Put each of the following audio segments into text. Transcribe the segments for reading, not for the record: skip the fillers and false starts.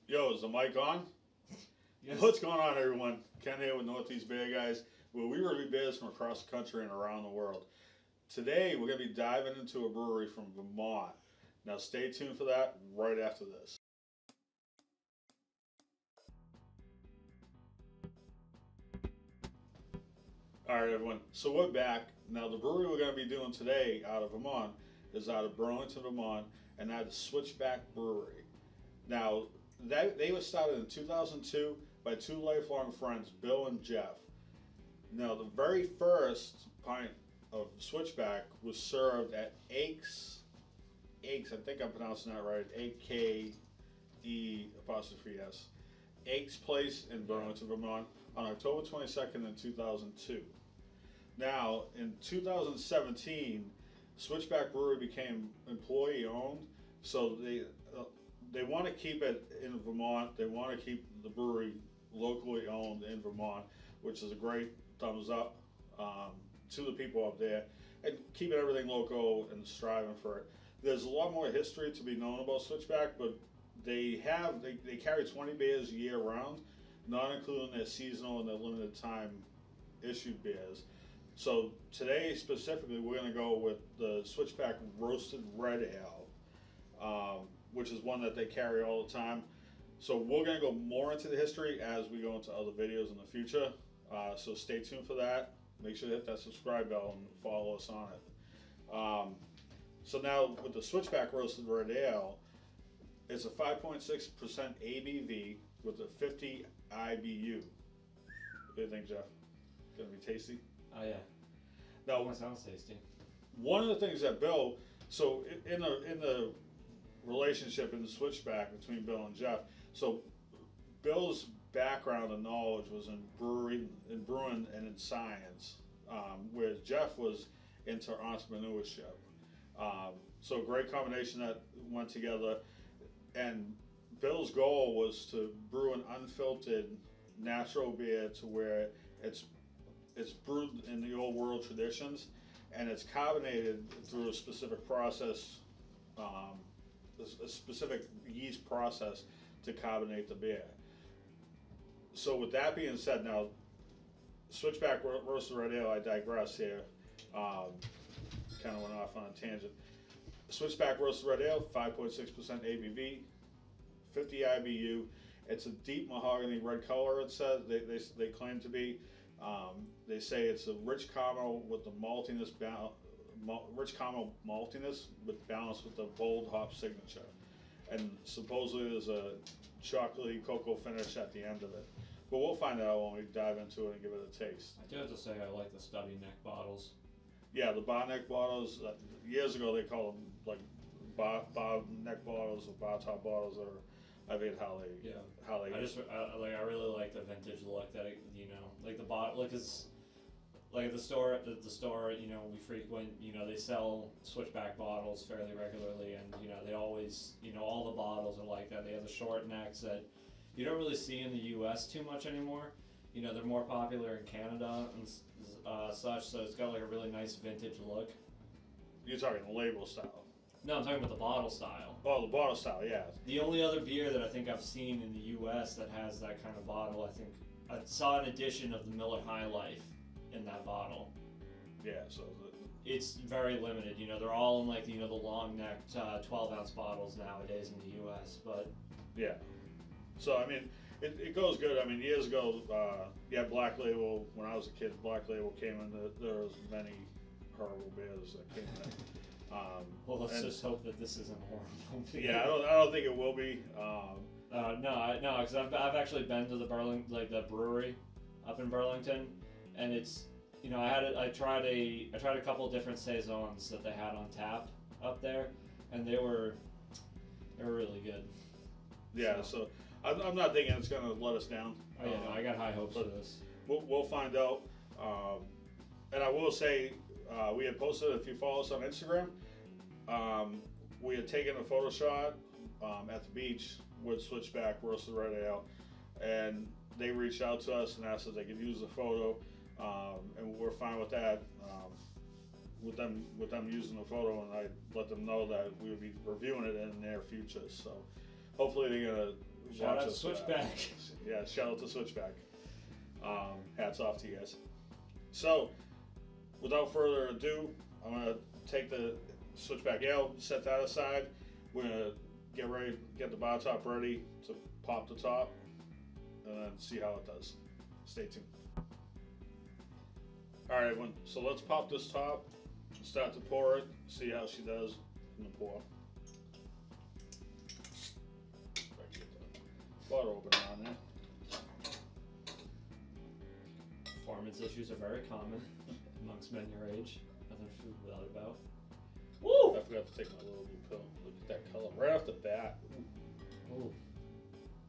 Yo, is the mic on? Yes. What's going on, everyone? Ken here with Northeast Beer Guys, where we review beers from across the country and around the world. Today, we're going to be diving into a brewery from Vermont. Now, stay tuned for that right after this. All right, everyone. So we're back. Now, the brewery we're going to be doing today out of Vermont is out of Burlington, Vermont, and that is Switchback Brewery. Now, they were started in 2002 by two lifelong friends, Bill and Jeff. Now, the very first pint of Switchback was served at Aches, I think I'm pronouncing that right, A-K-E''S, Aches Place in Burlington, Vermont, on October 22nd in 2002. Now, in 2017, Switchback Brewery became employee owned, so they want to keep it in Vermont. They want to keep the brewery locally owned in Vermont, which is a great thumbs up to the people up there, and keeping everything local and striving for it. There's a lot more history to be known about Switchback, but they carry 20 beers year round, not including their seasonal and their limited time issued beers. So today specifically, we're going to go with the Switchback Roasted Red Ale, which is one that they carry all the time. So we're going to go more into the history as we go into other videos in the future. So stay tuned for that. Make sure to hit that subscribe bell and follow us on it. So now with the Switchback Roasted Red Ale, it's a 5.6% ABV with a 50 IBU. What do you think, Jeff? Gonna be tasty? Oh yeah. Now, That sounds tasty. one of the things that Bill, so in the relationship in the Switchback between Bill and Jeff, so Bill's background and knowledge was in brewing and in science, whereas Jeff was into entrepreneurship. So a great combination that went together. And Bill's goal was to brew an unfiltered natural beer to where it's brewed in the old world traditions, and it's carbonated through a specific process, a specific yeast process to carbonate the beer. So with that being said, now Switchback Roasted Red Ale, I digress here, kind of went off on a tangent. Switchback Roasted Red Ale, 5.6% ABV, 50 IBU. It's a deep mahogany red color, it says, they claim to be. They say it's a rich caramel with the maltiness, rich caramel maltiness, but balanced with the bold hop signature. And supposedly there's a chocolatey cocoa finish at the end of it. But we'll find out when we dive into it and give it a taste. I do have to say I like the stubby neck bottles. Yeah, the bar neck bottles, years ago they called them like bar neck bottles or bar top bottles, or I forget how they. I really like the vintage look that like the bottle. Like it's like the store we frequent. They sell Switchback bottles fairly regularly, and they always all the bottles are like that. They have the short necks that you don't really see in the U.S. too much anymore. They're more popular in Canada and such. So it's got like a really nice vintage look. You're talking the label style. No, I'm talking about the bottle style. Oh, the bottle style, yeah. The only other beer that I think I've seen in the U.S. that has that kind of bottle, I think I saw an edition of the Miller High Life in that bottle. Yeah, so it's very limited. They're all in like the long necked 12-ounce bottles nowadays in the U.S. But yeah, so I mean, it goes good. I mean, years ago, Black Label. When I was a kid, Black Label came in. There was many horrible beers that came in. Well, let's just hope that this isn't horrible. Yeah, I don't think it will be. No, because I've actually been to the the brewery up in Burlington, and it's I tried a couple different saisons that they had on tap up there, and they were really good. Yeah, so I'm not thinking it's gonna let us down. Oh yeah, no, I got high hopes for this. We'll find out. And I will say, we had posted, if you follow us on Instagram, we had taken a photo shot at the beach with Switchback Roasted Red Ale, and they reached out to us and asked if they could use the photo, and we're fine with that. With them using the photo, and I let them know that we would be reviewing it in the near future. So hopefully they're gonna Shout watch out to us for that. Switchback. Yeah, shout out to Switchback. Hats off to you guys. So, without further ado, I'm gonna take the Switchback Ale, set that aside. We're gonna get ready, get the bar top ready to pop the top, and then see how it does. Stay tuned. All right, everyone. So let's pop this top. Start to pour it. See how she does in the pour. Bottle opener on there. Performance issues are very common amongst men your age. Nothing to feel bad about. Woo! I forgot to take my little blue pill. Look at that color right off the bat. Ooh.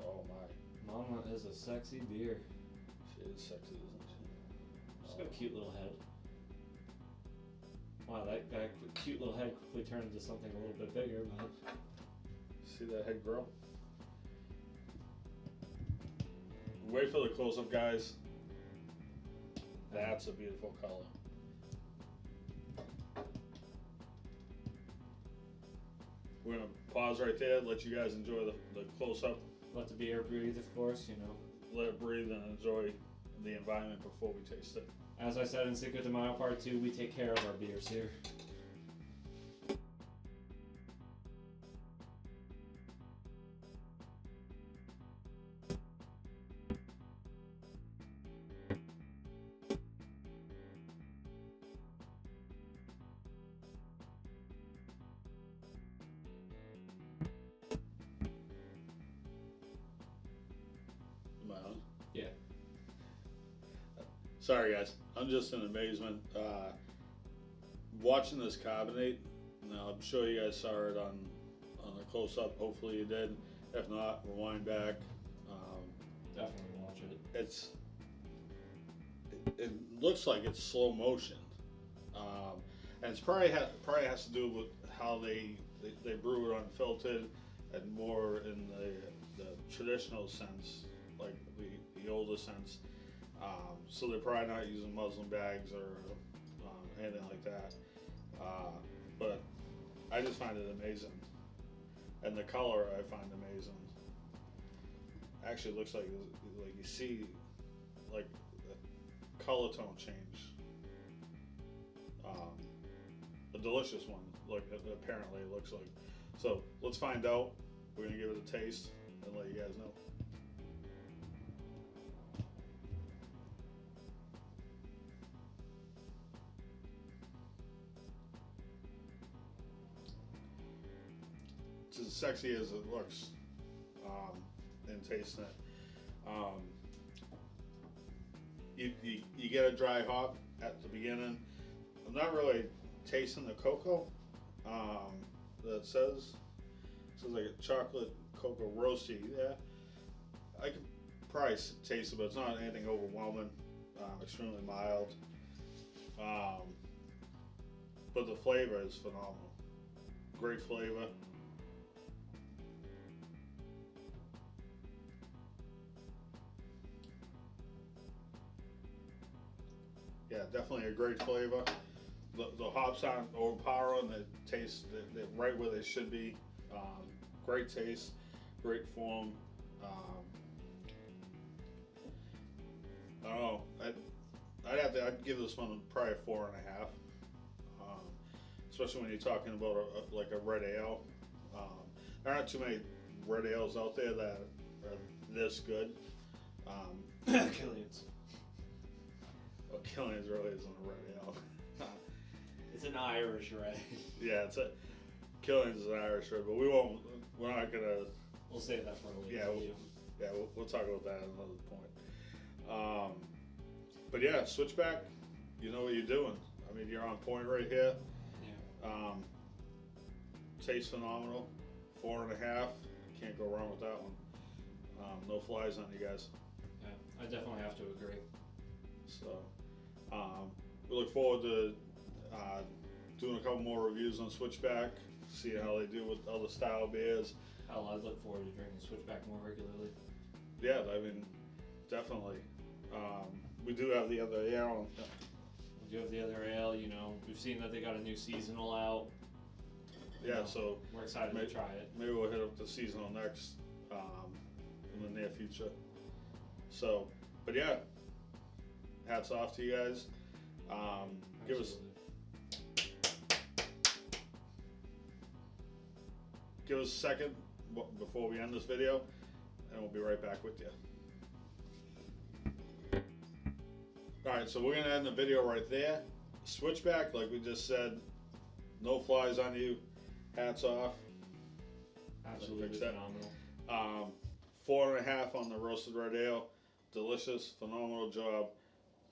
Oh my. Mama is a sexy beer. She is sexy, isn't she? She's got a cute little head. Wow, that cute little head quickly turned into something a little bit bigger, but... See that head grow? Wait for the close-up, guys. That's a beautiful color. We're gonna pause right there, let you guys enjoy the close-up. Let the beer breathe, of course, you know. Let it breathe and enjoy the environment before we taste it. As I said in Cinco de Mayo Part 2, we take care of our beers here. Am I on? Yeah. Sorry guys, I'm just in amazement. Watching this carbonate, now I'm sure you guys saw it on the close-up, hopefully you did. If not, rewind back. Definitely watch it. It looks like it's slow motion. And it's probably has to do with how they brew it unfiltered and more in the traditional sense, like the older sense. So they're probably not using muslin bags or anything like that. But I just find it amazing, and the color I find amazing. Actually, it looks like you see like the color tone change. A delicious one, like apparently it looks like. So let's find out. We're gonna give it a taste and let you guys know. It's as sexy as it looks in tasting it. You get a dry hop at the beginning. I'm not really tasting the cocoa that it says like a chocolate cocoa roasty. Yeah, I could probably taste it, but it's not anything overwhelming. Extremely mild, but the flavor is phenomenal. Great flavor. Yeah, definitely a great flavor. The hops aren't overpowering. They taste they're right where they should be. Great taste, great form. I don't know. I'd give this one probably a 4.5. Especially when you're talking about like a red ale. There aren't too many red ales out there that are this good. Killian's. Well, Killian's really isn't a red ale. It's an Irish red. Yeah, Killian's is an Irish red, but we're not gonna. We'll save that for a later Yeah, video. we'll talk about that at another point. But yeah, Switchback, you know what you're doing. I mean, you're on point right here. Yeah. Tastes phenomenal. 4.5. Can't go wrong with that one. No flies on you guys. Yeah, I definitely have to agree. So, we look forward to doing a couple more reviews on Switchback, see how they do with other style beers. Hell, I'd look forward to drinking Switchback more regularly. Yeah, I mean, definitely. We do have the other ale. We do have the other ale, you know, we've seen that they got a new seasonal out. Yeah, know, so we're excited to try it. maybe we'll hit up the seasonal next. in the near future. So, but yeah, hats off to you guys. Give us a second before we end this video, and we'll be right back with you. Alright, so we're going to end the video right there. Switchback, like we just said, no flies on you, hats off. Absolutely phenomenal. 4.5 on the roasted red ale, delicious, phenomenal job.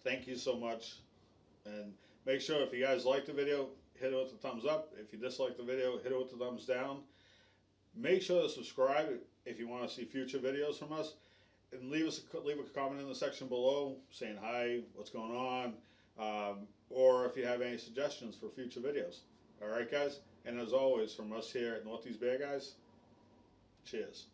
Thank you so much, and make sure if you guys like the video, hit it with the thumbs up. If you dislike the video, hit it with the thumbs down. Make sure to subscribe if you want to see future videos from us, and leave a comment in the section below saying hi, what's going on, or if you have any suggestions for future videos. All right, guys, and as always, from us here at Northeast Bear Guys, cheers.